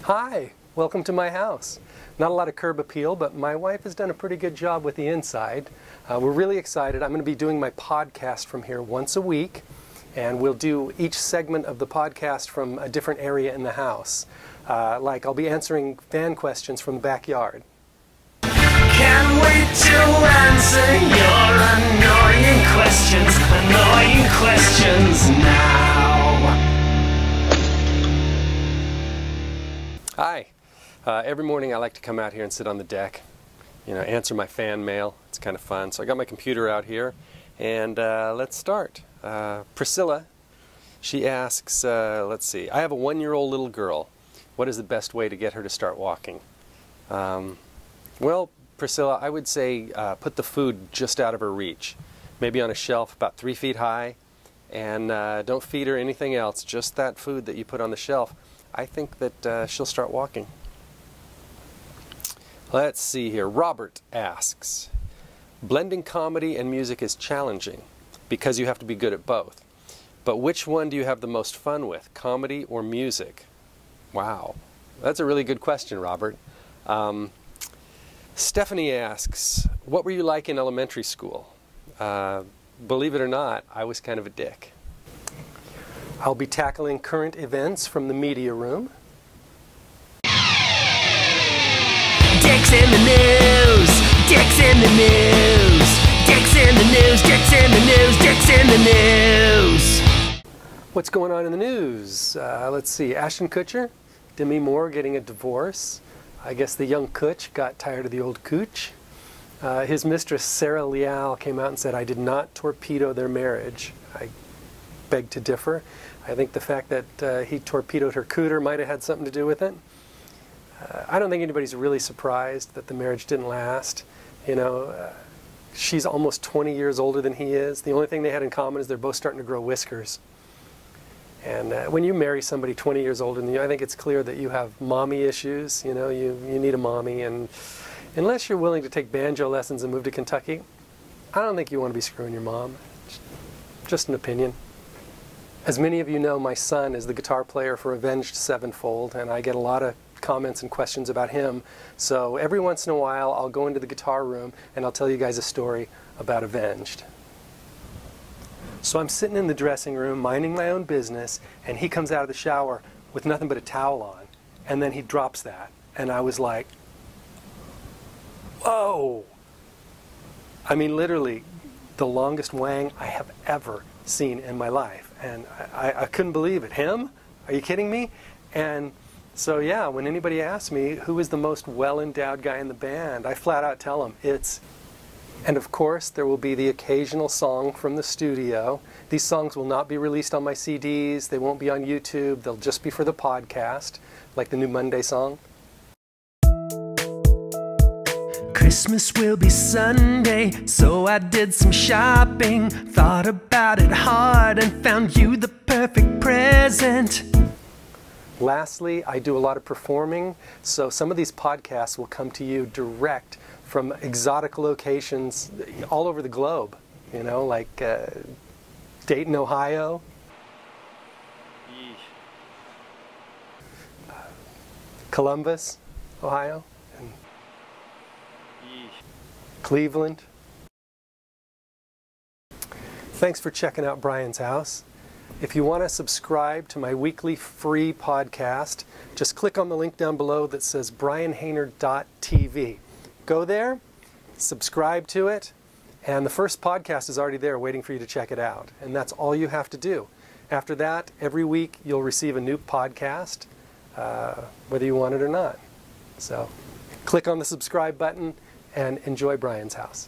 Hi, welcome to my house. Not a lot of curb appeal, but my wife has done a pretty good job with the inside. We're really excited. I'm going to be doing my podcast from here once a week, and we'll do each segment of the podcast from a different area in the house. Like I'll be answering fan questions from the backyard. Can't wait to answer your annoying questions now. Hi. Every morning I like to come out here and sit on the deck, answer my fan mail. It's kind of fun. So I got my computer out here, and let's start. Priscilla, she asks, let's see, I have a 1-year-old little girl. What is the best way to get her to start walking? Well, Priscilla, I would say put the food just out of her reach. Maybe on a shelf about 3 feet high, and don't feed her anything else, just that food that you put on the shelf. I think that she'll start walking. Let's see here. Robert asks, blending comedy and music is challenging because you have to be good at both. But which one do you have the most fun with, comedy or music? Wow, that's a really good question, Robert. Stephanie asks, what were you like in elementary school? Believe it or not, I was kind of a dick. I'll be tackling current events from the media room. Dicks in the news, dicks in the news, dicks in the news, dicks in the news, dicks in the news. What's going on in the news? Let's see, Ashton Kutcher, Demi Moore getting a divorce. I guess the young Kutch got tired of the old Cooch. His mistress, Sarah Leal, came out and said, I did not torpedo their marriage. I beg to differ. I think the fact that he torpedoed her cooter might have had something to do with it. I don't think anybody's really surprised that the marriage didn't last. She's almost 20 years older than he is. The only thing they had in common is they're both starting to grow whiskers. And when you marry somebody 20 years older than you, I think it's clear that you have mommy issues. You need a mommy. And unless you're willing to take banjo lessons and move to Kentucky, I don't think you want to be screwing your mom. Just an opinion. As many of you know, my son is the guitar player for Avenged Sevenfold, and I get a lot of comments and questions about him. So every once in a while, I'll go into the guitar room and I'll tell you guys a story about Avenged. So I'm sitting in the dressing room, minding my own business, and he comes out of the shower with nothing but a towel on, and then he drops that. And I was like, whoa! I mean, literally, the longest wang I have ever seen in my life. And I couldn't believe it. Him? Are you kidding me? And so yeah, when anybody asks me who is the most well-endowed guy in the band, I flat out tell them it's... And of course, there will be the occasional song from the studio. These songs will not be released on my CDs. They won't be on YouTube. They'll just be for the podcast, like the new Monday song. Christmas will be Sunday, so I did some shopping, thought about it hard and found you the perfect present. Lastly, I do a lot of performing, so some of these podcasts will come to you direct from exotic locations all over the globe, like Dayton, Ohio, Columbus, Ohio, and Cleveland. Thanks for checking out Brian's house. If you want to subscribe to my weekly free podcast, just click on the link down below that says brianhainer.tv. Go there, subscribe to it, and the first podcast is already there waiting for you to check it out. And that's all you have to do. After that, every week you'll receive a new podcast, whether you want it or not. So click on the subscribe button and enjoy Brian's house.